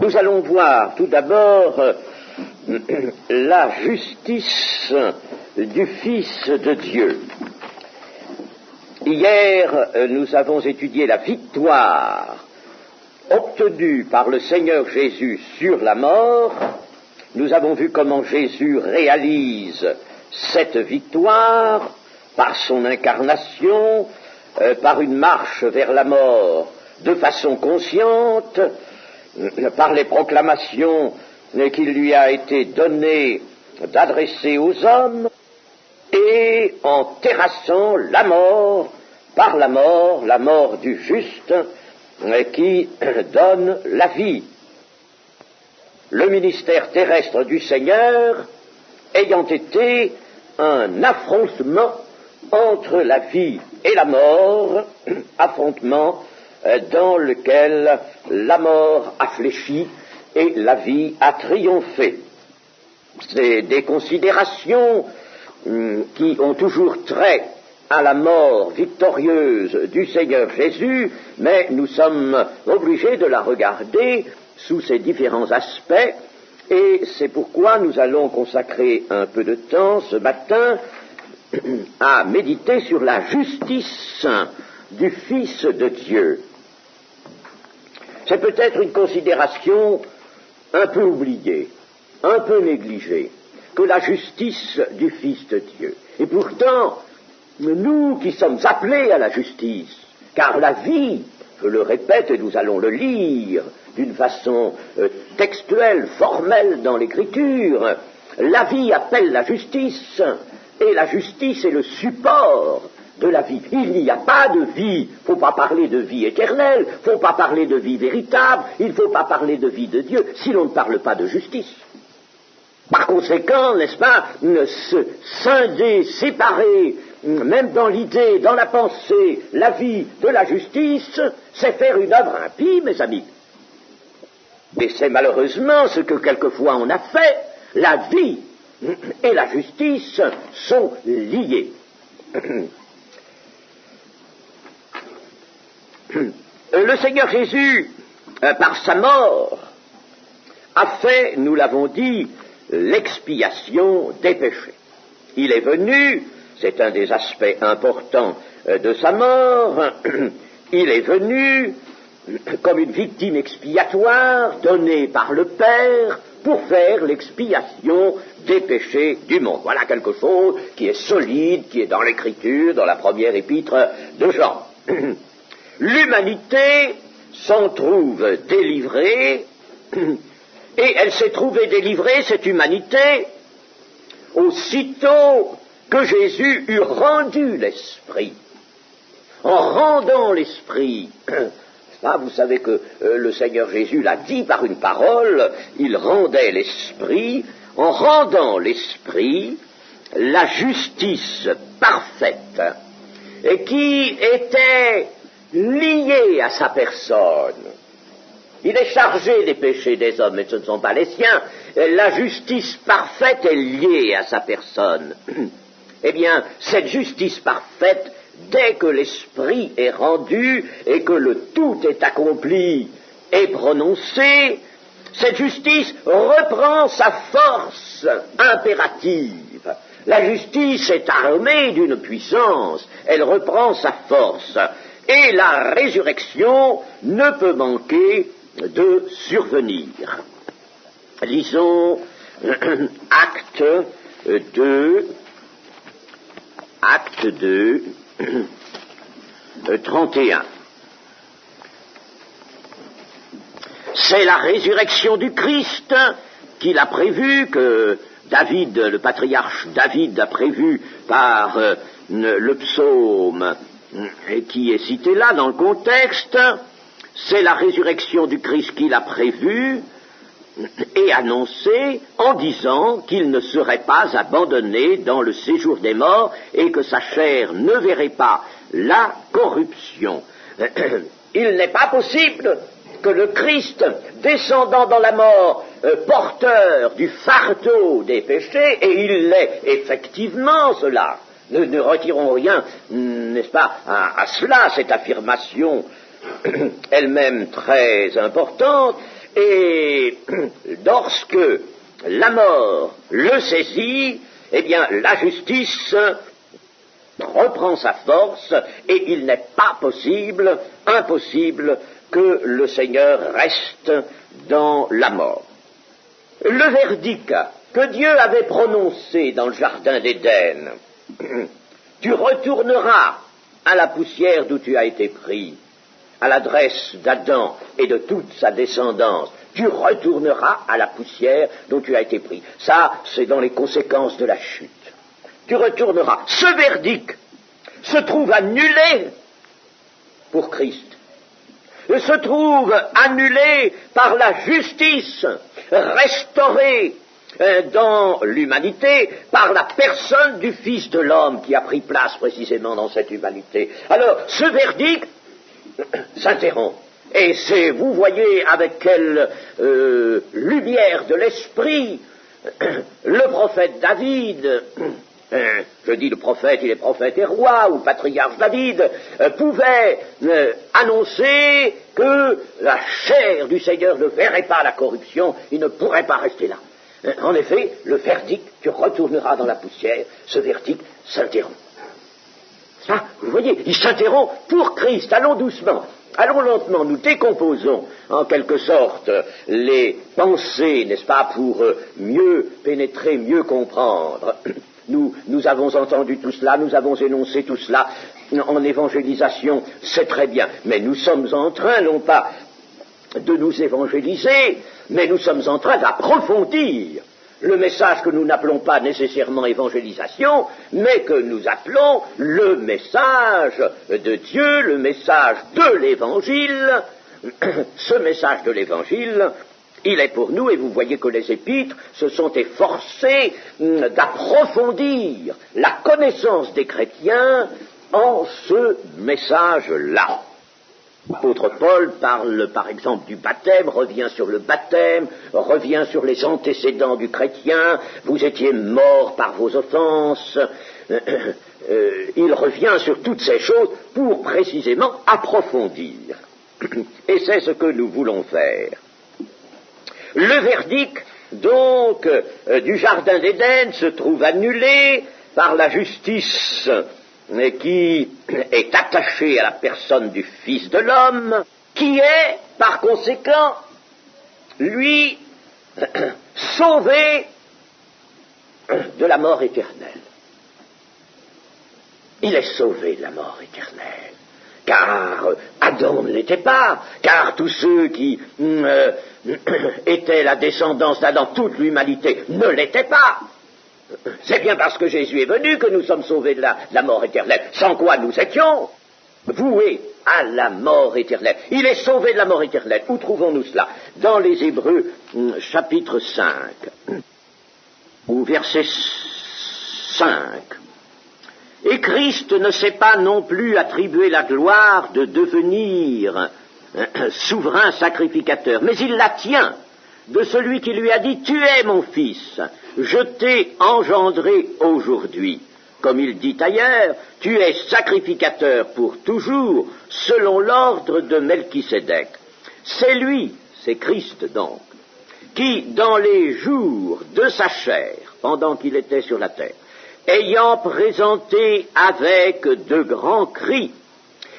Nous allons voir tout d'abord la justice du Fils de Dieu. Hier, nous avons étudié la victoire obtenue par le Seigneur Jésus sur la mort. Nous avons vu comment Jésus réalise cette victoire par son incarnation, par une marche vers la mort de façon consciente, par les proclamations qu'il lui a été donné d'adresser aux hommes, et en terrassant la mort, par la mort du juste, qui donne la vie. Le ministère terrestre du Seigneur ayant été un affrontement entre la vie et la mort, affrontement dans lequel la mort a fléchi et la vie a triomphé. C'est des considérations qui ont toujours trait à la mort victorieuse du Seigneur Jésus, mais nous sommes obligés de la regarder sous ses différents aspects, et c'est pourquoi nous allons consacrer un peu de temps ce matin à méditer sur la justice du Fils de Dieu. C'est peut-être une considération un peu oubliée, un peu négligée, que la justice du Fils de Dieu. Et pourtant, nous qui sommes appelés à la justice, car la vie, je le répète et nous allons le lire d'une façon textuelle, formelle dans l'Écriture, la vie appelle la justice, et la justice est le support de la vie. Il n'y a pas de vie, il ne faut pas parler de vie éternelle, il ne faut pas parler de vie véritable, il ne faut pas parler de vie de Dieu, si l'on ne parle pas de justice. Par conséquent, n'est-ce pas, se scinder, séparer, même dans l'idée, dans la pensée, la vie de la justice, c'est faire une œuvre impie, mes amis. Et c'est malheureusement ce que quelquefois on a fait. La vie et la justice sont liées. Le Seigneur Jésus, par sa mort, a fait, nous l'avons dit, l'expiation des péchés. Il est venu, c'est un des aspects importants de sa mort, il est venu comme une victime expiatoire donnée par le Père pour faire l'expiation des péchés du monde. Voilà quelque chose qui est solide, qui est dans l'Écriture, dans la première épître de Jean. L'humanité s'en trouve délivrée, et elle s'est trouvée délivrée, cette humanité, aussitôt que Jésus eut rendu l'Esprit. En rendant l'Esprit, vous savez que le Seigneur Jésus l'a dit par une parole, il rendait l'Esprit. En rendant l'Esprit, la justice parfaite, et qui était liée à sa personne. Il est chargé des péchés des hommes, mais ce ne sont pas les siens. La justice parfaite est liée à sa personne. Eh bien, cette justice parfaite, dès que l'Esprit est rendu et que le tout est accompli et prononcé, cette justice reprend sa force impérative. La justice est armée d'une puissance, elle reprend sa force, et la résurrection ne peut manquer de survenir. Lisons Acte 2, 31. C'est la résurrection du Christ qu'il a prévu, que David, le patriarche David, a prévu par le psaume qui est cité là dans le contexte. C'est la résurrection du Christ qu'il a prévu et annoncé en disant qu'il ne serait pas abandonné dans le séjour des morts et que sa chair ne verrait pas la corruption. Il n'est pas possible que le Christ, descendant dans la mort, porteur du fardeau des péchés, et il l'est effectivement cela, ne retirons rien, n'est-ce pas, à cela, cette affirmation elle-même très importante, et Et lorsque la mort le saisit, eh bien la justice reprend sa force et il n'est pas impossible que le Seigneur reste dans la mort. Le verdict que Dieu avait prononcé dans le jardin d'Éden, tu retourneras à la poussière d'où tu as été pris, à l'adresse d'Adam et de toute sa descendance, tu retourneras à la poussière dont tu as été pris. Ça, c'est dans les conséquences de la chute. Tu retourneras. Ce verdict se trouve annulé pour Christ. Il se trouve annulé par la justice restaurée dans l'humanité par la personne du Fils de l'homme qui a pris place précisément dans cette humanité. Alors, ce verdict s'interrompt. Et c'est, vous voyez avec quelle lumière de l'esprit le prophète David, je dis le prophète, il est prophète et roi, ou patriarche David, pouvait annoncer que la chair du Seigneur ne verrait pas la corruption, il ne pourrait pas rester là. En effet, le verdict, tu retourneras dans la poussière, ce verdict s'interrompt. Ça, vous voyez, il s'interrompt pour Christ, allons doucement. Allons lentement, nous décomposons en quelque sorte les pensées, n'est-ce pas, pour mieux pénétrer, mieux comprendre. Nous avons entendu tout cela, nous avons énoncé tout cela en évangélisation, c'est très bien, mais nous sommes en train, non pas de nous évangéliser, mais nous sommes en train d'approfondir le message que nous n'appelons pas nécessairement évangélisation, mais que nous appelons le message de Dieu, le message de l'Évangile. Ce message de l'Évangile, il est pour nous, et vous voyez que les épîtres se sont efforcés d'approfondir la connaissance des chrétiens en ce message-là. L'apôtre Paul parle par exemple du baptême, revient sur le baptême, revient sur les antécédents du chrétien, vous étiez morts par vos offenses, il revient sur toutes ces choses pour précisément approfondir. Et c'est ce que nous voulons faire. Le verdict donc du jardin d'Éden se trouve annulé par la justice qui est attaché à la personne du Fils de l'homme, qui est, par conséquent, lui, sauvé de la mort éternelle. Il est sauvé de la mort éternelle, car Adam ne l'était pas, car tous ceux qui étaient la descendance d'Adam, toute l'humanité, ne l'étaient pas. C'est bien parce que Jésus est venu que nous sommes sauvés de la mort éternelle, sans quoi nous étions voués à la mort éternelle. Il est sauvé de la mort éternelle. Où trouvons-nous cela? Dans les Hébreux, chapitre 5, ou verset 5. Et Christ ne s'est pas non plus attribué la gloire de devenir souverain sacrificateur, mais il la tient de celui qui lui a dit « Tu es mon fils, je t'ai engendré aujourd'hui ». Comme il dit ailleurs, « Tu es sacrificateur pour toujours, selon l'ordre de Melchisédek ». C'est lui, c'est Christ donc, qui, dans les jours de sa chair, pendant qu'il était sur la terre, ayant présenté avec de grands cris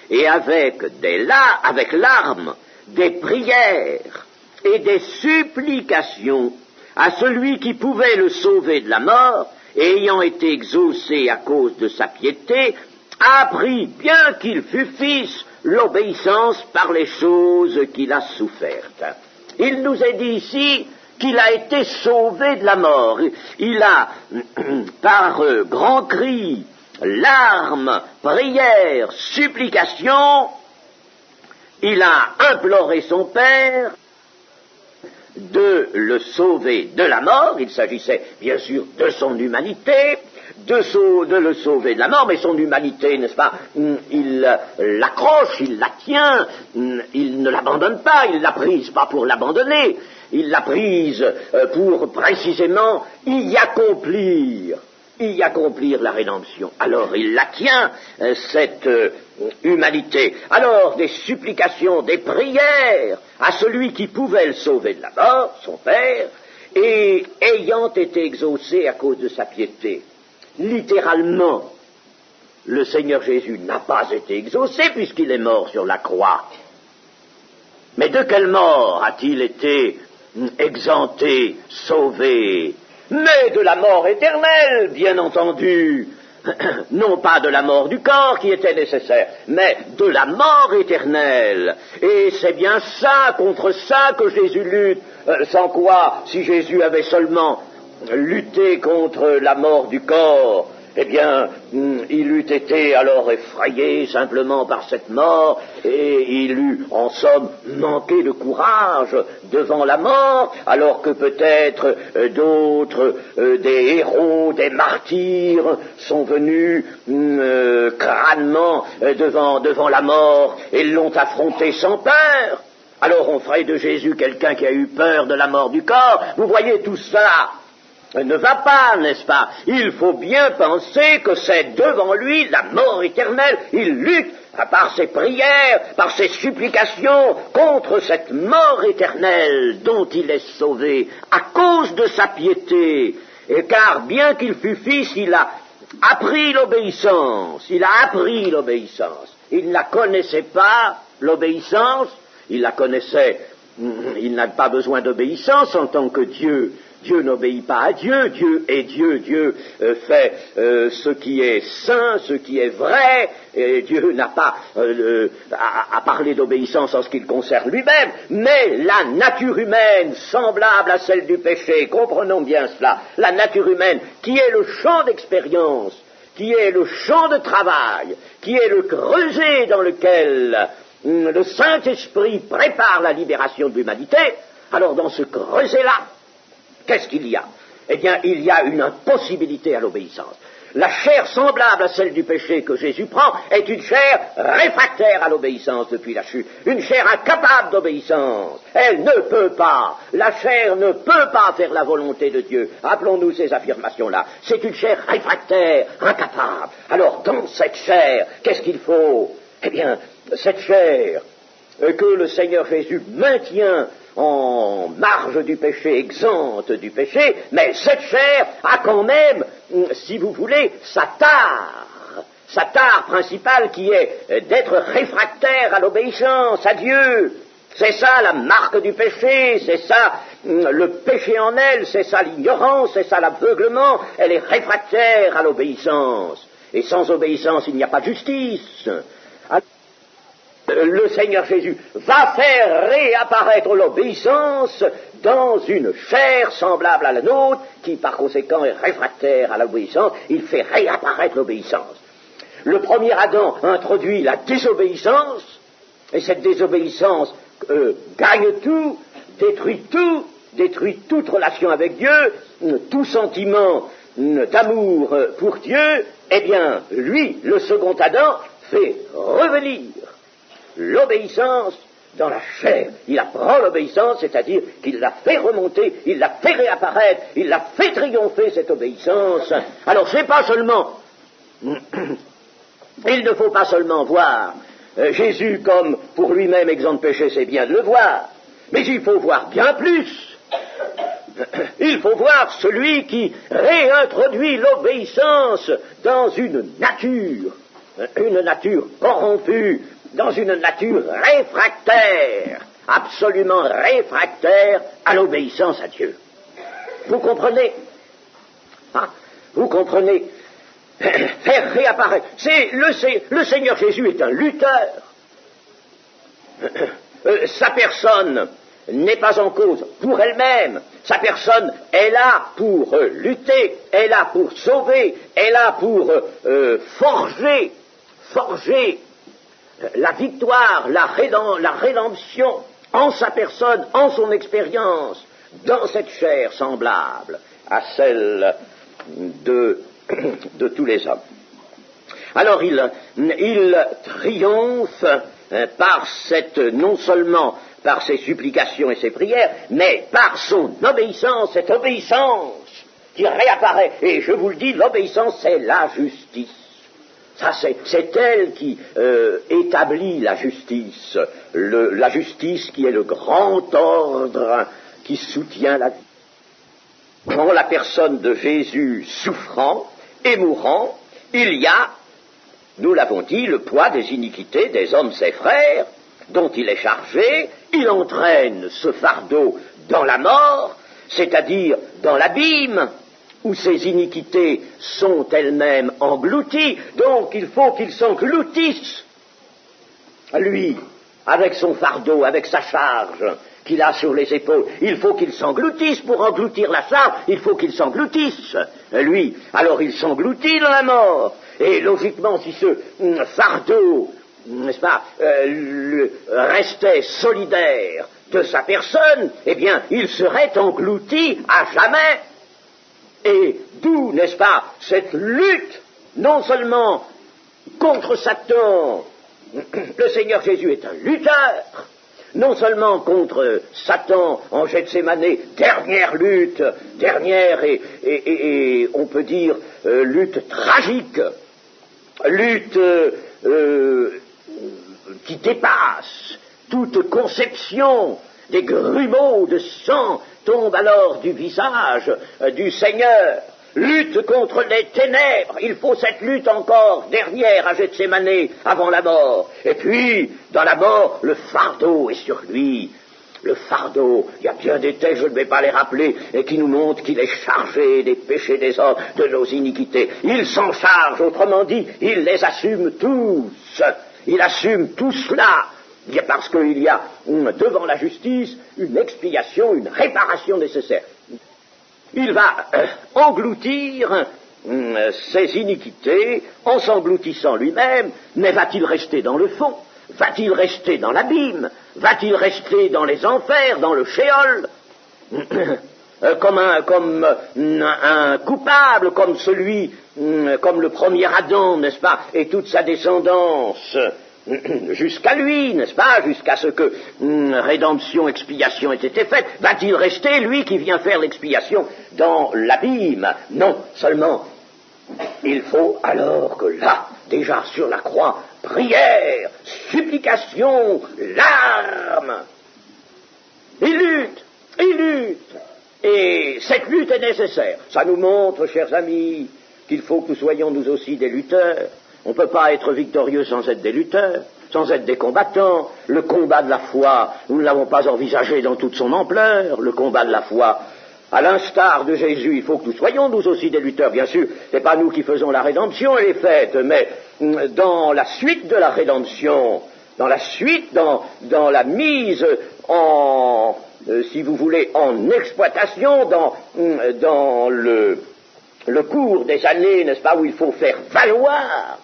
et avec larmes, des prières et des supplications à celui qui pouvait le sauver de la mort, et ayant été exaucé à cause de sa piété, apprit, bien qu'il fût fils, l'obéissance par les choses qu'il a souffertes. Il nous est dit ici qu'il a été sauvé de la mort. Il a, par grands cris, larmes, prières, supplications, il a imploré son Père de le sauver de la mort. Il s'agissait bien sûr de son humanité, de le sauver de la mort, mais son humanité, n'est-ce pas, il l'accroche, il la tient, il ne l'abandonne pas, il l'a prise pas pour l'abandonner, il l'a prise pour précisément y accomplir y accomplir la rédemption. Alors il la tient, cette humanité. Alors des supplications, des prières à celui qui pouvait le sauver de la mort, son Père, et ayant été exaucées à cause de sa piété. Littéralement, le Seigneur Jésus n'a pas été exaucé puisqu'il est mort sur la croix. Mais de quelle mort a-t-il été exempté, sauvé? Mais de la mort éternelle, bien entendu. Non pas de la mort du corps qui était nécessaire, mais de la mort éternelle. Et c'est bien ça, contre ça que Jésus lutte, sans quoi, si Jésus avait seulement lutté contre la mort du corps, eh bien, il eût été alors effrayé simplement par cette mort, et il eût, en somme, manqué de courage devant la mort, alors que peut-être d'autres, des héros, des martyrs, sont venus crânement devant la mort, et l'ont affronté sans peur. Alors on ferait de Jésus quelqu'un qui a eu peur de la mort du corps. Vous voyez, tout ça ne va pas, n'est-ce pas? Il faut bien penser que c'est devant lui la mort éternelle. Il lutte par ses prières, par ses supplications, contre cette mort éternelle dont il est sauvé, à cause de sa piété. Et car bien qu'il fût fils, il a appris l'obéissance. Il a appris l'obéissance. Il ne la connaissait pas, l'obéissance. Il la connaissait. Il n'a pas besoin d'obéissance en tant que Dieu. Dieu n'obéit pas à Dieu, Dieu est Dieu, Dieu fait ce qui est saint, ce qui est vrai, et Dieu n'a pas à parler d'obéissance en ce qui le concerne lui-même, mais la nature humaine, semblable à celle du péché, comprenons bien cela, la nature humaine, qui est le champ d'expérience, qui est le champ de travail, qui est le creuset dans lequel le Saint-Esprit prépare la libération de l'humanité, alors dans ce creuset-là, qu'est-ce qu'il y a? Eh bien, il y a une impossibilité à l'obéissance. La chair semblable à celle du péché que Jésus prend est une chair réfractaire à l'obéissance depuis la chute, une chair incapable d'obéissance. Elle ne peut pas, la chair ne peut pas faire la volonté de Dieu. Rappelons-nous ces affirmations-là. C'est une chair réfractaire, incapable. Alors, dans cette chair, qu'est-ce qu'il faut? Eh bien, cette chair que le Seigneur Jésus maintient en marge du péché, exempte du péché, mais cette chair a quand même, si vous voulez, sa tare principale qui est d'être réfractaire à l'obéissance à Dieu. C'est ça la marque du péché, c'est ça le péché en elle, c'est ça l'ignorance, c'est ça l'aveuglement, elle est réfractaire à l'obéissance. Et sans obéissance, il n'y a pas de justice. Le Seigneur Jésus va faire réapparaître l'obéissance dans une chair semblable à la nôtre, qui par conséquent est réfractaire à l'obéissance. Il fait réapparaître l'obéissance. Le premier Adam introduit la désobéissance, et cette désobéissance gagne tout, détruit toute relation avec Dieu, tout sentiment d'amour pour Dieu. Eh bien, lui, le second Adam, fait revenir l'obéissance dans la chair. Il apprend l'obéissance, c'est-à-dire qu'il la fait remonter, il la fait réapparaître, il la fait triompher, cette obéissance. Alors, c'est pas seulement, il ne faut pas seulement voir Jésus comme pour lui-même exempt de péché, c'est bien de le voir, mais il faut voir bien plus. Il faut voir celui qui réintroduit l'obéissance dans une nature corrompue, dans une nature réfractaire, absolument réfractaire à l'obéissance à Dieu. Vous comprenez? Vous comprenez? Faire réapparaître. Le Seigneur Jésus est un lutteur. Sa personne n'est pas en cause pour elle-même. Sa personne est là pour lutter, est là pour sauver, est là pour forger la victoire, la rédemption en sa personne, en son expérience, dans cette chair semblable à celle de tous les hommes. Alors il triomphe non seulement par ses supplications et ses prières, mais par son obéissance, cette obéissance qui réapparaît. Et je vous le dis, l'obéissance, c'est la justice. Ça, c'est elle qui établit la justice qui est le grand ordre qui soutient la vie. Dans la personne de Jésus souffrant et mourant, il y a, nous l'avons dit, le poids des iniquités des hommes ses frères, dont il est chargé. Il entraîne ce fardeau dans la mort, c'est-à-dire dans l'abîme, où ces iniquités sont elles-mêmes englouties. Donc il faut qu'il s'engloutisse, lui, avec son fardeau, avec sa charge qu'il a sur les épaules. Il faut qu'il s'engloutisse. Pour engloutir la charge, il faut qu'il s'engloutisse, lui. Alors il s'engloutit dans la mort. Et logiquement, si ce fardeau, n'est-ce pas, restait solidaire de sa personne, eh bien, il serait englouti à jamais. Et d'où, n'est-ce pas, cette lutte, non seulement contre Satan, le Seigneur Jésus est un lutteur, non seulement contre Satan en Gethsémane, dernière lutte, dernière et on peut dire lutte tragique, lutte qui dépasse toute conception. Des grumeaux de sang tombent alors du visage du Seigneur. Lutte contre les ténèbres. Il faut cette lutte encore dernière à Gethsémane avant la mort. Et puis, dans la mort, le fardeau est sur lui. Le fardeau, il y a bien des textes, je ne vais pas les rappeler, et qui nous montrent qu'il est chargé des péchés des hommes, de nos iniquités. Il s'en charge, autrement dit, il les assume tous. Il assume tout cela. Parce qu'il y a devant la justice une expiation, une réparation nécessaire. Il va engloutir ses iniquités en s'engloutissant lui-même, mais va-t-il rester dans le fond? Va-t-il rester dans l'abîme? Va-t-il rester dans les enfers, dans le shéol? Comme un coupable, comme le premier Adam, n'est-ce pas, et toute sa descendance, jusqu'à lui, n'est-ce pas, jusqu'à ce que rédemption, expiation ait été faite. Va-t-il rester, lui, qui vient faire l'expiation, dans l'abîme? Non, seulement, il faut alors que là, déjà sur la croix, prière, supplication, larmes. Il lutte, et cette lutte est nécessaire. Ça nous montre, chers amis, qu'il faut que nous soyons nous aussi des lutteurs. On ne peut pas être victorieux sans être des lutteurs, sans être des combattants. Le combat de la foi, nous ne l'avons pas envisagé dans toute son ampleur, le combat de la foi. À l'instar de Jésus, il faut que nous soyons nous aussi des lutteurs, bien sûr. Ce n'est pas nous qui faisons la rédemption, elle est faite, mais dans la suite de la rédemption, dans la mise en, si vous voulez, en exploitation, dans le cours des années, n'est-ce pas, où il faut faire valoir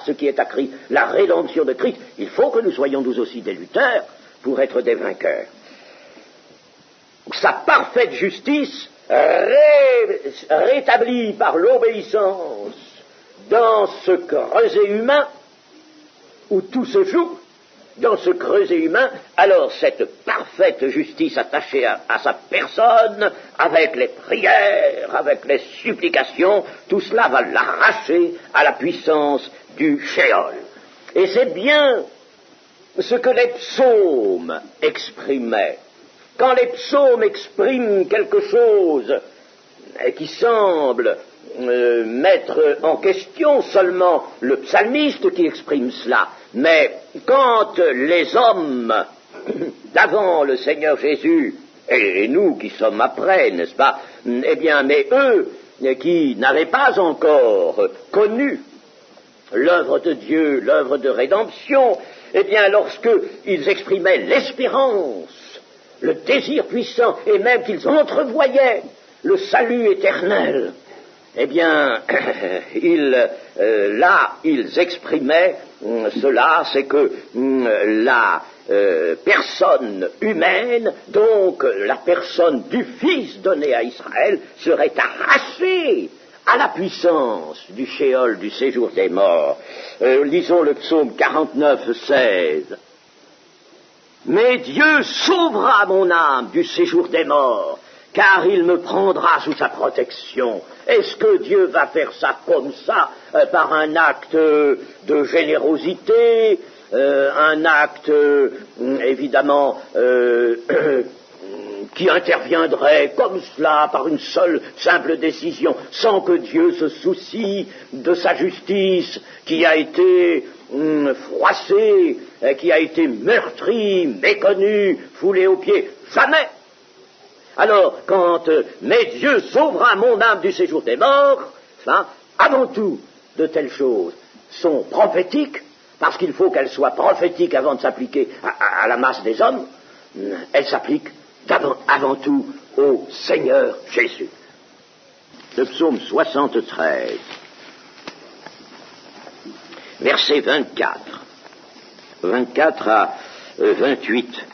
ce qui est à Christ, la rédemption de Christ, il faut que nous soyons nous aussi des lutteurs pour être des vainqueurs. Sa parfaite justice rétablie par l'obéissance dans ce creuset humain où tout se joue, dans ce creuset humain, alors cette parfaite justice attachée à sa personne, avec les prières, avec les supplications, tout cela va l'arracher à la puissance du shéol. Et c'est bien ce que les psaumes exprimaient. Quand les psaumes expriment quelque chose qui semble mettre en question seulement le psalmiste qui exprime cela, mais quand les hommes d'avant le Seigneur Jésus, et nous qui sommes après, n'est-ce pas, eh bien, mais eux qui n'avaient pas encore connu l'œuvre de Dieu, l'œuvre de rédemption, eh bien, lorsqu'ils exprimaient l'espérance, le désir puissant, et même qu'ils entrevoyaient le salut éternel, eh bien, ils exprimaient cela, c'est que la personne humaine, donc la personne du Fils donné à Israël, serait arrachée à la puissance du shéol, du séjour des morts. Lisons le psaume 49, 16. Mais Dieu sauvera mon âme du séjour des morts, car il me prendra sous sa protection. Est-ce que Dieu va faire ça comme ça, par un acte de générosité, un acte, évidemment, qui interviendrait comme cela par une seule simple décision, sans que Dieu se soucie de sa justice qui a été froissée, qui a été meurtrie, méconnue, foulée aux pieds? Jamais. Alors, quand mais Dieu sauvera mon âme du séjour des morts, avant tout, de telles choses sont prophétiques, parce qu'il faut qu'elles soient prophétiques avant de s'appliquer à la masse des hommes. Elles s'appliquent avant tout au Seigneur Jésus. Le psaume 73, verset 24 à 28.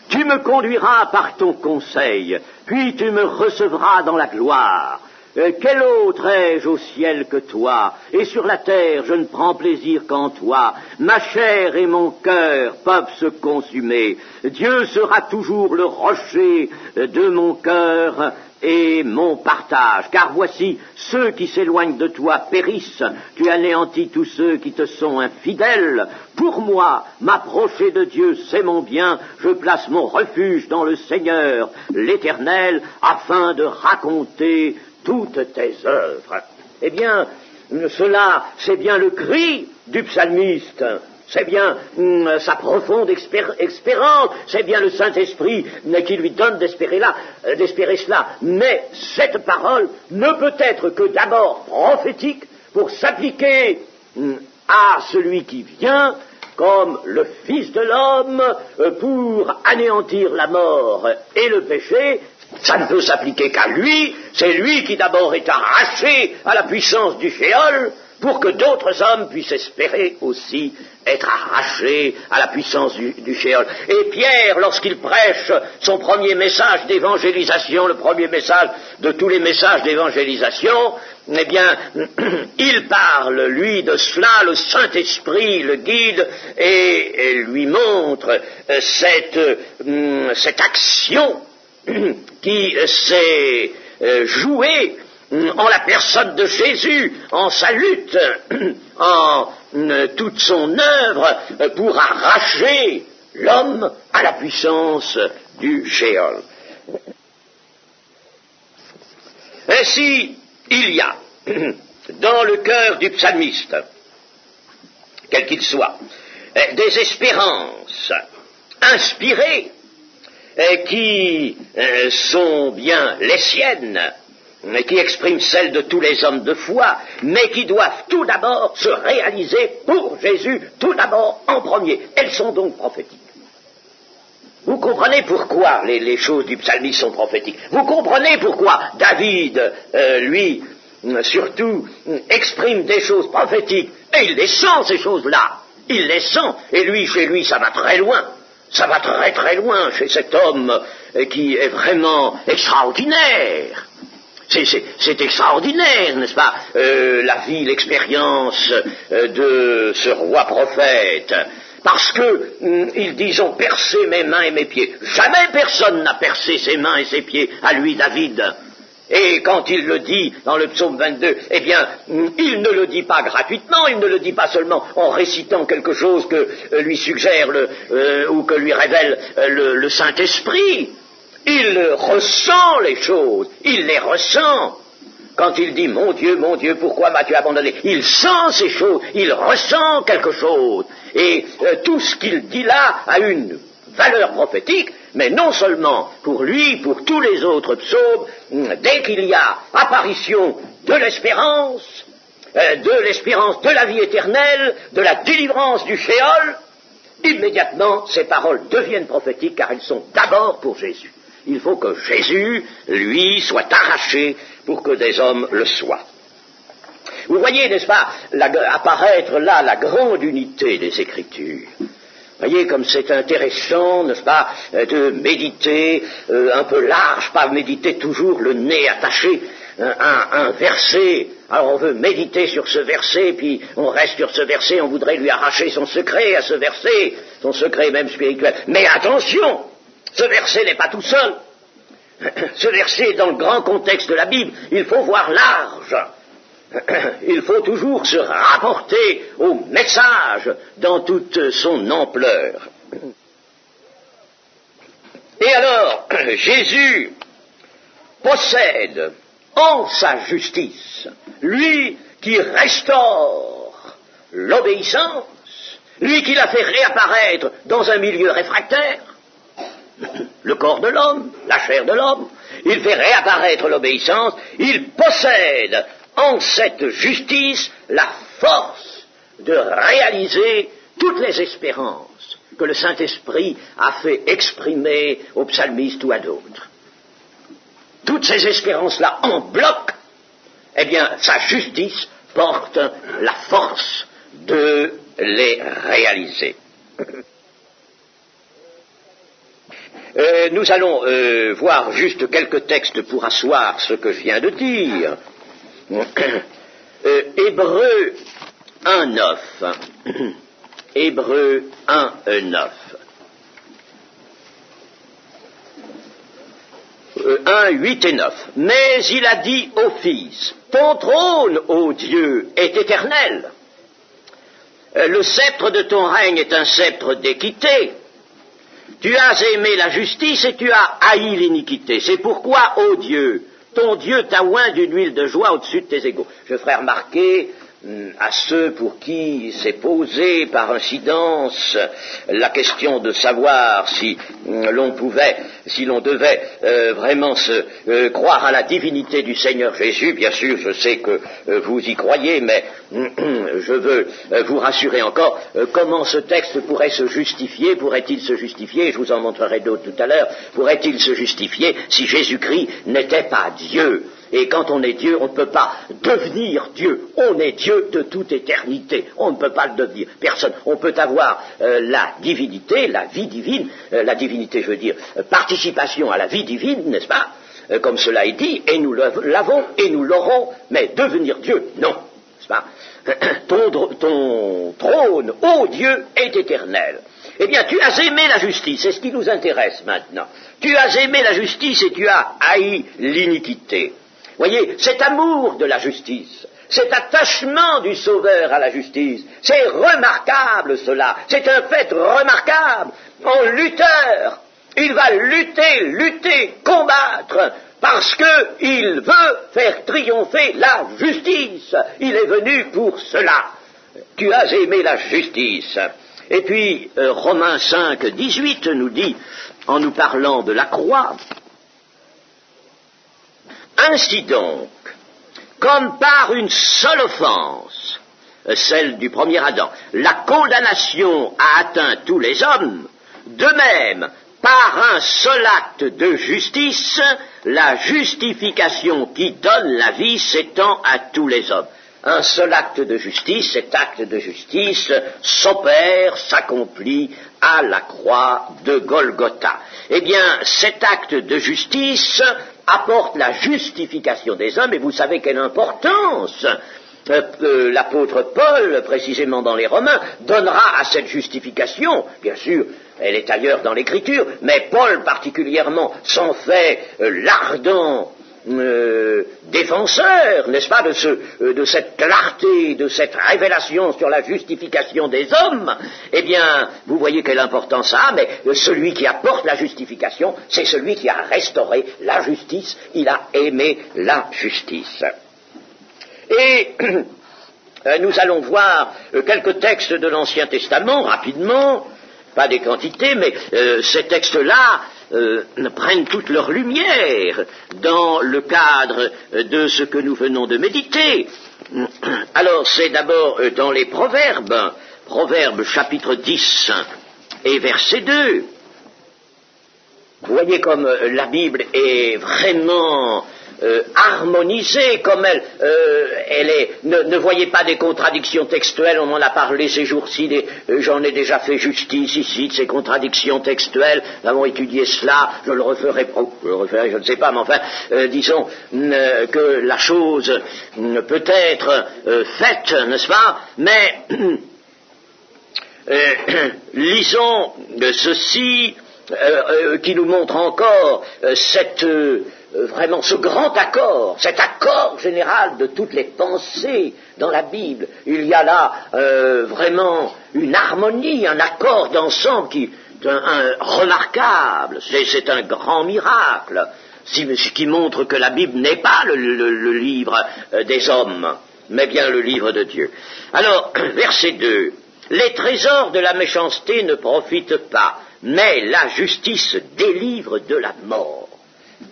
Tu me conduiras par ton conseil, puis tu me recevras dans la gloire. Quel autre ai-je au ciel que toi? Et sur la terre, je ne prends plaisir qu'en toi. Ma chair et mon cœur peuvent se consumer. Dieu sera toujours le rocher de mon cœur et mon partage. Car voici, ceux qui s'éloignent de toi périssent. Tu anéantis tous ceux qui te sont infidèles. Pour moi, m'approcher de Dieu, c'est mon bien. Je place mon refuge dans le Seigneur, l'Éternel, afin de raconter toutes tes œuvres. Eh bien, cela, c'est bien le cri du psalmiste. C'est bien sa profonde espérance, c'est bien le Saint-Esprit qui lui donne d'espérer cela. Mais cette parole ne peut être que d'abord prophétique pour s'appliquer à celui qui vient comme le Fils de l'homme pour anéantir la mort et le péché. Ça ne peut s'appliquer qu'à lui, c'est lui qui d'abord est arraché à la puissance du Shéol, pour que d'autres hommes puissent espérer aussi être arrachés à la puissance du Shéol. Et Pierre, lorsqu'il prêche son premier message d'évangélisation, le premier message de tous les messages d'évangélisation, eh bien, il parle, lui, de cela, le Saint-Esprit le guide et lui montre cette action qui s'est jouée en la personne de Jésus, en sa lutte, en toute son œuvre pour arracher l'homme à la puissance du Shéol. Ainsi, il y a dans le cœur du psalmiste, quel qu'il soit, des espérances inspirées qui sont bien les siennes, qui expriment celles de tous les hommes de foi, mais qui doivent tout d'abord se réaliser pour Jésus, tout d'abord en premier. Elles sont donc prophétiques. Vous comprenez pourquoi les choses du psalmiste sont prophétiques. Vous comprenez pourquoi David, lui, surtout, exprime des choses prophétiques, et il les sent, ces choses-là. Il les sent, et lui, chez lui, ça va très loin. Ça va très très loin chez cet homme qui est vraiment extraordinaire. C'est extraordinaire, n'est-ce pas, la vie, l'expérience de ce roi prophète. Parce que, ils disent, ont percé mes mains et mes pieds. Jamais personne n'a percé ses mains et ses pieds à lui, David. Et quand il le dit dans le psaume 22, eh bien, il ne le dit pas gratuitement, il ne le dit pas seulement en récitant quelque chose que lui suggère ou que lui révèle le Saint-Esprit. Il ressent les choses, il les ressent. Quand il dit « Mon Dieu, pourquoi m'as-tu abandonné ?» Il sent ces choses, il ressent quelque chose. Et tout ce qu'il dit là a une valeur prophétique, mais non seulement pour lui, pour tous les autres psaumes, dès qu'il y a apparition de l'espérance de la vie éternelle, de la délivrance du Shéol, immédiatement ces paroles deviennent prophétiques car elles sont d'abord pour Jésus. Il faut que Jésus, lui, soit arraché pour que des hommes le soient. Vous voyez, n'est-ce pas, apparaître là la grande unité des Écritures. Vous voyez comme c'est intéressant, n'est-ce pas, de méditer un peu large, pas méditer toujours le nez attaché à un verset. Alors on veut méditer sur ce verset, puis on reste sur ce verset, on voudrait lui arracher son secret à ce verset, son secret même spirituel. Mais attention, Ce verset n'est pas tout seul. Ce verset, dans le grand contexte de la Bible, il faut voir large. Il faut toujours se rapporter au message dans toute son ampleur. Et alors, Jésus possède en sa justice, lui qui restaure l'obéissance, lui qui l'a fait réapparaître dans un milieu réfractaire, le corps de l'homme, la chair de l'homme, il fait réapparaître l'obéissance, il possède en cette justice la force de réaliser toutes les espérances que le Saint-Esprit a fait exprimer aux psalmistes ou à d'autres. Toutes ces espérances-là en bloc, eh bien, sa justice porte la force de les réaliser. Nous allons voir juste quelques textes pour asseoir ce que je viens de dire. Hébreux 1.9. Hébreux 1.9. 1.8 et 9. Mais il a dit au Fils, ton trône, ô Dieu, est éternel. Le sceptre de ton règne est un sceptre d'équité. Tu as aimé la justice et tu as haï l'iniquité. C'est pourquoi, ô Dieu, ton Dieu t'a oint d'une huile de joie au-dessus de tes égaux. Je ferai remarquer à ceux pour qui s'est posée par incidence la question de savoir si l'on pouvait, si l'on devait vraiment se croire à la divinité du Seigneur Jésus. Bien sûr, je sais que vous y croyez, mais je veux vous rassurer encore, comment ce texte pourrait se justifier, pourrait-il se justifier, je vous en montrerai d'autres tout à l'heure, pourrait-il se justifier si Jésus-Christ n'était pas Dieu? Et quand on est Dieu, on ne peut pas devenir Dieu. On est Dieu de toute éternité. On ne peut pas le devenir. Personne. On peut avoir la divinité, la vie divine, la divinité, je veux dire, participation à la vie divine, n'est-ce pas? Comme cela est dit, et nous l'avons, et nous l'aurons, mais devenir Dieu, non. N'est-ce pas? Ton trône, ô Dieu, est éternel. Eh bien, tu as aimé la justice, c'est ce qui nous intéresse maintenant. Tu as aimé la justice et tu as haï l'iniquité. Voyez, cet amour de la justice, cet attachement du Sauveur à la justice, c'est remarquable cela, c'est un fait remarquable. En lutteur, il va lutter, combattre, parce qu'il veut faire triompher la justice. Il est venu pour cela. Tu as aimé la justice. Et puis, Romains 5, 18 nous dit, en nous parlant de la croix, ainsi donc, comme par une seule offense, celle du premier Adam, la condamnation a atteint tous les hommes, de même, par un seul acte de justice, la justification qui donne la vie s'étend à tous les hommes. Un seul acte de justice, cet acte de justice s'opère, s'accomplit à la croix de Golgotha. Eh bien, cet acte de justice apporte la justification des hommes, et vous savez quelle importance l'apôtre Paul, précisément dans les Romains, donnera à cette justification. Bien sûr, elle est ailleurs dans l'Écriture, mais Paul particulièrement s'en fait l'ardent défenseur, n'est-ce pas, de cette clarté, de cette révélation sur la justification des hommes. Eh bien, vous voyez quelle importance ça a, mais celui qui apporte la justification, c'est celui qui a restauré la justice, il a aimé la justice. Et nous allons voir quelques textes de l'Ancien Testament, rapidement, pas des quantités, mais ces textes-là prennent toute leur lumière dans le cadre de ce que nous venons de méditer. Alors, c'est d'abord dans les Proverbes, Proverbes chapitre 10 et verset 2. Vous voyez comme la Bible est vraiment harmonisée, comme elle est. Ne voyez pas des contradictions textuelles, on en a parlé ces jours-ci, j'en ai déjà fait justice ici, de ces contradictions textuelles, nous avons étudié cela, je le referai, je ne sais pas, mais enfin, disons que la chose peut être faite, n'est-ce pas, mais lisons ceci qui nous montre encore vraiment ce grand accord, cet accord général de toutes les pensées dans la Bible. Il y a là vraiment une harmonie, un accord d'ensemble qui est remarquable. C'est un grand miracle, qui montre que la Bible n'est pas le livre des hommes, mais bien le livre de Dieu. Alors, verset 2, « Les trésors de la méchanceté ne profitent pas, mais la justice délivre de la mort. »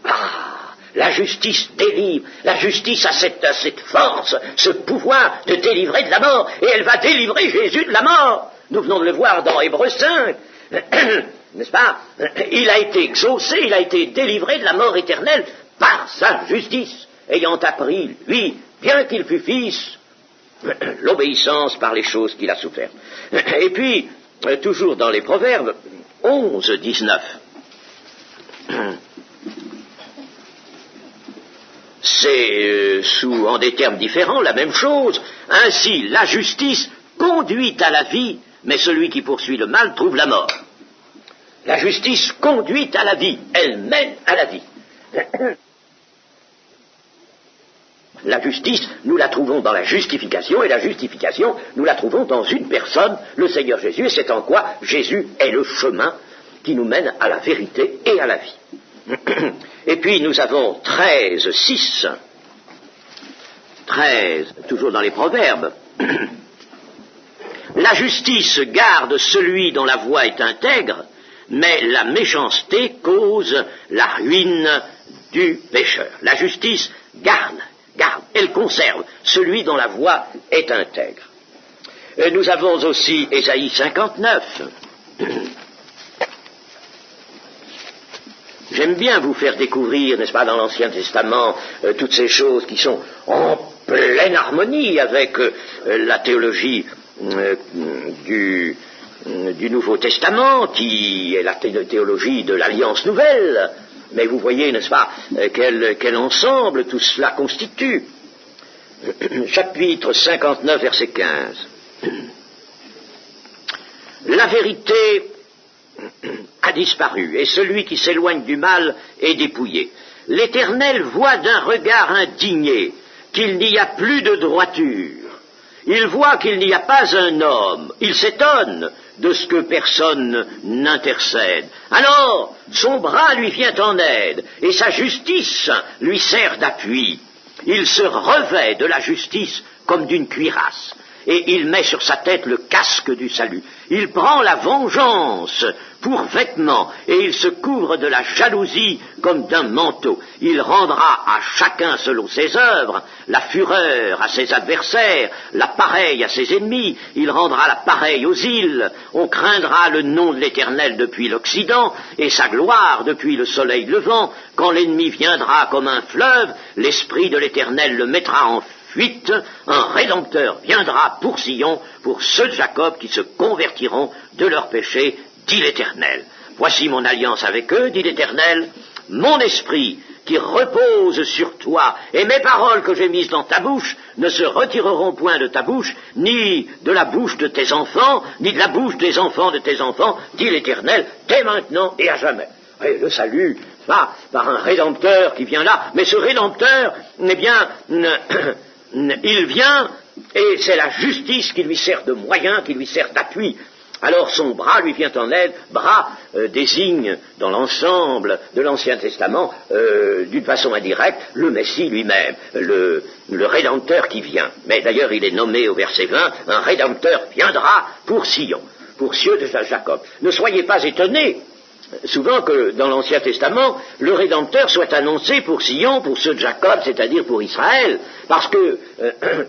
Ah, la justice délivre, la justice a cette force, ce pouvoir de délivrer de la mort, et elle va délivrer Jésus de la mort. Nous venons de le voir dans Hébreux 5, n'est-ce pas? Il a été exaucé, il a été délivré de la mort éternelle par sa justice, ayant appris, lui, bien qu'il fût fils, l'obéissance par les choses qu'il a souffertes. Et puis, toujours dans les Proverbes, 11, 19. C'est, en des termes différents, la même chose. Ainsi, la justice conduit à la vie, mais celui qui poursuit le mal trouve la mort. La justice conduit à la vie, elle mène à la vie. La justice, nous la trouvons dans la justification, et la justification, nous la trouvons dans une personne, le Seigneur Jésus, et c'est en quoi Jésus est le chemin qui nous mène à la vérité et à la vie. Et puis nous avons 13, 6, 13, toujours dans les Proverbes. La justice garde celui dont la voie est intègre, mais la méchanceté cause la ruine du pécheur. La justice garde, elle conserve celui dont la voie est intègre. Et nous avons aussi Ésaïe 59. J'aime bien vous faire découvrir, n'est-ce pas, dans l'Ancien Testament, toutes ces choses qui sont en pleine harmonie avec la théologie du Nouveau Testament, qui est la théologie de l'Alliance Nouvelle. Mais vous voyez, n'est-ce pas, quel ensemble tout cela constitue. Chapitre 59, verset 15. La vérité a disparu, et celui qui s'éloigne du mal est dépouillé. L'Éternel voit d'un regard indigné qu'il n'y a plus de droiture. Il voit qu'il n'y a pas un homme. Il s'étonne de ce que personne n'intercède. Alors, son bras lui vient en aide, et sa justice lui sert d'appui. Il se revêt de la justice comme d'une cuirasse, et il met sur sa tête le casque du salut. Il prend la vengeance pour vêtement, et il se couvre de la jalousie comme d'un manteau. Il rendra à chacun selon ses œuvres, la fureur à ses adversaires, la pareille à ses ennemis, il rendra la pareille aux îles. On craindra le nom de l'Éternel depuis l'Occident, et sa gloire depuis le soleil levant. Quand l'ennemi viendra comme un fleuve, l'Esprit de l'Éternel le mettra en fuite. Un Rédempteur viendra pour Sion, pour ceux de Jacob qui se convertiront de leurs péchés, dit l'Éternel. Voici mon alliance avec eux, dit l'Éternel, mon esprit qui repose sur toi, et mes paroles que j'ai mises dans ta bouche ne se retireront point de ta bouche, ni de la bouche de tes enfants, ni de la bouche des enfants de tes enfants, dit l'Éternel, dès maintenant et à jamais. Et le salut, par un Rédempteur qui vient là, mais ce Rédempteur, eh bien, il vient, et c'est la justice qui lui sert de moyen, qui lui sert d'appui. Alors son bras lui vient en aide. Bras désigne dans l'ensemble de l'Ancien Testament, d'une façon indirecte, le Messie lui-même, le Rédempteur qui vient. Mais d'ailleurs il est nommé au verset 20, un Rédempteur viendra pour Sion, pour ceux de Jacob. Ne soyez pas étonnés, souvent que dans l'Ancien Testament, le Rédempteur soit annoncé pour Sion, pour ceux de Jacob, c'est-à-dire pour Israël, parce que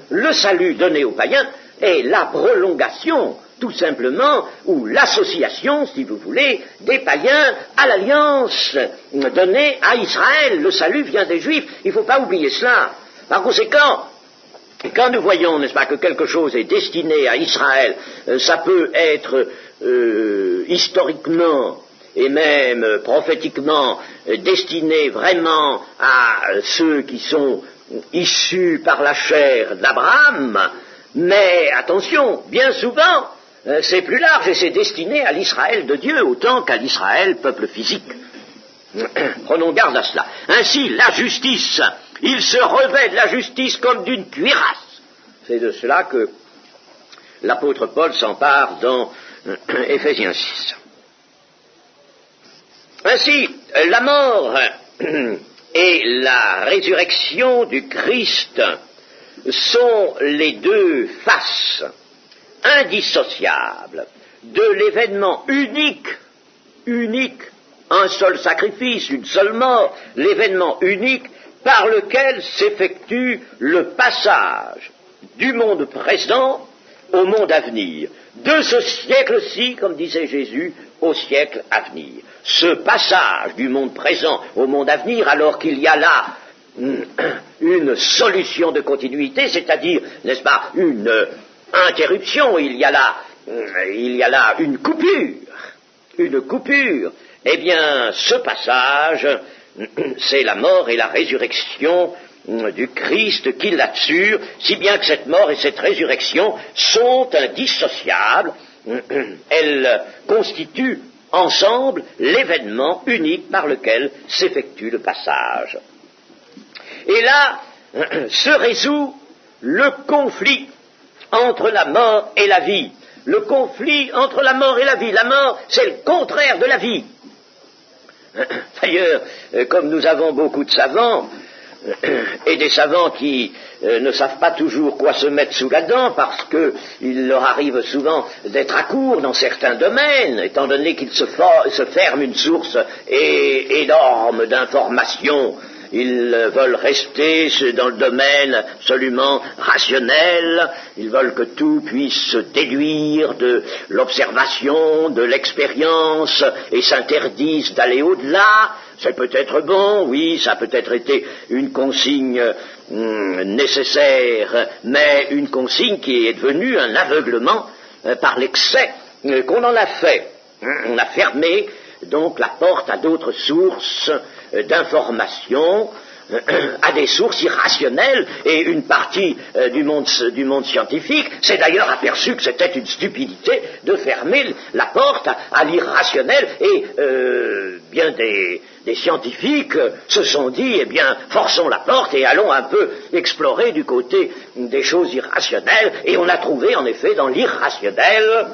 le salut donné aux païens est la prolongation, tout simplement, ou l'association, si vous voulez, des païens à l'alliance donnée à Israël. Le salut vient des Juifs, il ne faut pas oublier cela. Par conséquent, quand nous voyons, n'est-ce pas, que quelque chose est destiné à Israël, ça peut être historiquement et même prophétiquement destiné vraiment à ceux qui sont issus par la chair d'Abraham, mais attention, bien souvent, c'est plus large et c'est destiné à l'Israël de Dieu autant qu'à l'Israël, peuple physique. Prenons garde à cela. Ainsi, la justice, il se revêt de la justice comme d'une cuirasse. C'est de cela que l'apôtre Paul s'empare dans Éphésiens 6. Ainsi, la mort et la résurrection du Christ sont les deux faces indissociables de l'événement unique, un seul sacrifice, une seule mort, l'événement unique par lequel s'effectue le passage du monde présent au monde à venir, de ce siècle-ci, comme disait Jésus, au siècle à venir. Ce passage du monde présent au monde à venir, alors qu'il y a là une solution de continuité, c'est-à-dire, n'est-ce pas, une interruption, il y a là une coupure, eh bien, ce passage, c'est la mort et la résurrection du Christ qui l'assure, si bien que cette mort et cette résurrection sont indissociables, elles constituent ensemble l'événement unique par lequel s'effectue le passage. Et là se résout le conflit entre la mort et la vie. Le conflit entre la mort et la vie. La mort, c'est le contraire de la vie. D'ailleurs, comme nous avons beaucoup de savants, et des savants qui ne savent pas toujours quoi se mettre sous la dent parce qu'il leur arrive souvent d'être à court dans certains domaines, étant donné qu'ils se ferment une source énorme d'informations. Ils veulent rester dans le domaine absolument rationnel, ils veulent que tout puisse se déduire de l'observation, de l'expérience, et s'interdisent d'aller au-delà. C'est peut-être bon, oui, ça a peut-être été une consigne nécessaire, mais une consigne qui est devenue un aveuglement par l'excès qu'on en a fait. On a fermé donc la porte à d'autres sources d'informations, à des sources irrationnelles, et une partie du monde scientifique s'est d'ailleurs aperçu que c'était une stupidité de fermer la porte à l'irrationnel, et bien des scientifiques se sont dit, eh bien, forçons la porte et allons un peu explorer du côté des choses irrationnelles, et on a trouvé en effet dans l'irrationnel,